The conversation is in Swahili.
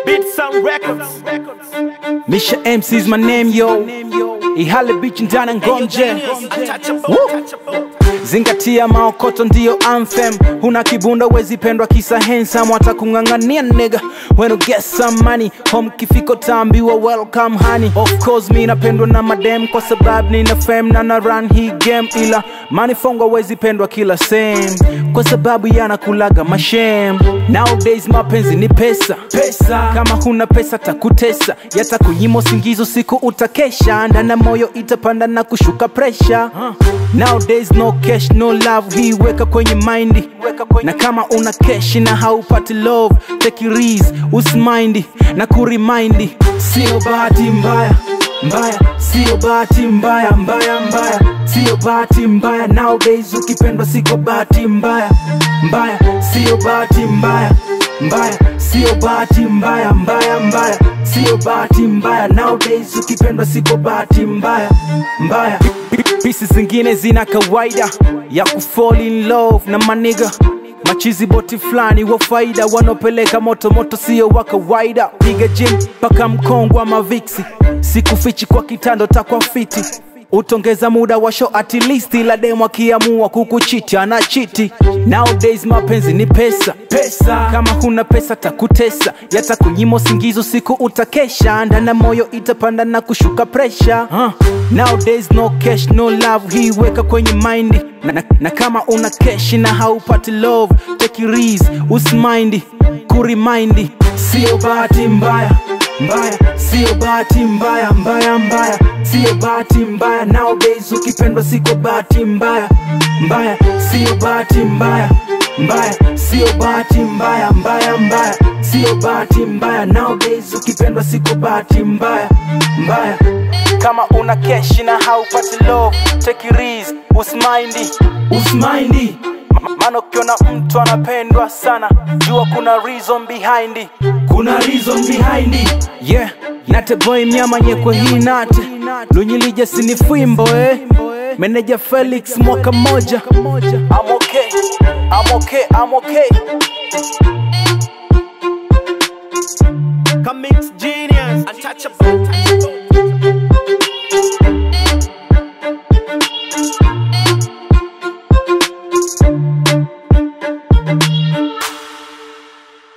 Beat Sound Records. Misha MC is my name, yo. Ihale beach ndana ngonje. Zingatia maokoto ndiyo anthem. Huna kibunda wezi pendwa kisa handsome. Watakungangania nigga when you get some money. Home kifiko tambiwa welcome honey. Of course mi napendwa na madem kwa sababu nina fame na run hii game. Ila manifongwa wezi pendwa kila same kwa sababu yanakulaga mashem. Nowadays mapenzi ni pesa. Kama huna pesa takutesa, yatakunyima usingizi siku utakesha. Ndana moyo itapanda na kushuka pressure. Nowadays no cash no love, hii weka kwenye mindy. Na kama una cash na haupati love, take it easy, usimindy na kuremindy. Sio bahati mbaya, mbaya, sio bahati mbaya, mbaya, mbaya, sio bahati mbaya. Nowadays ukipendwa siko bahati mbaya, mbaya, sio bahati mbaya, mbaya, sio bahati mbaya, mbaya, mbaya, sio bahati mbaya. Nowadays ukipendwa siko bahati mbaya, mbaya. Pisi zingine zina kawaida ya kufall in love na maniga. Machizi boti flani wa faida, wanopeleka moto moto sio wa kawaida. Piga gym paka mkongwa maviksi, sikufichi kwa kitando takwa fiti. Utongeza muda wa show at least, ila demo akiamua kukuchiti ana chiti. Nowadays mapenzi ni pesa. Kama huna pesa takutesa, yatakunyima usingizi siku utakesha. Ndana moyo itapanda na kushuka pressure. Nowadays no cash no love, hii weka kwenye mindy. Na kama una cash na haupati love, take it easy, usimindy, kuremindy. Sio bahati mbaya, mbaya, sio bahati mbaya, mbaya, mbaya, sio bahati mbaya. Nowadays ukipendwa siko bahati mbaya, mbaya, sio bahati mbaya, mbaya, sio bahati mbaya, mbaya, mbaya, sio bahati mbaya. Nowadays ukipendwa siko bahati mbaya, mbaya. Kama una cash na haupati love, take it easy, usimindy, usimindy. Mano kiona mtu anapendwa sana, jua kuna reason behind it. Kuna reason behind it. Yeah, nate boy mnyama nyekwe hii nate. Lunyilija sinifwimbo Manager Felix mwaka moja. I'm okay, I'm okay, I'm okay. Come mix genius.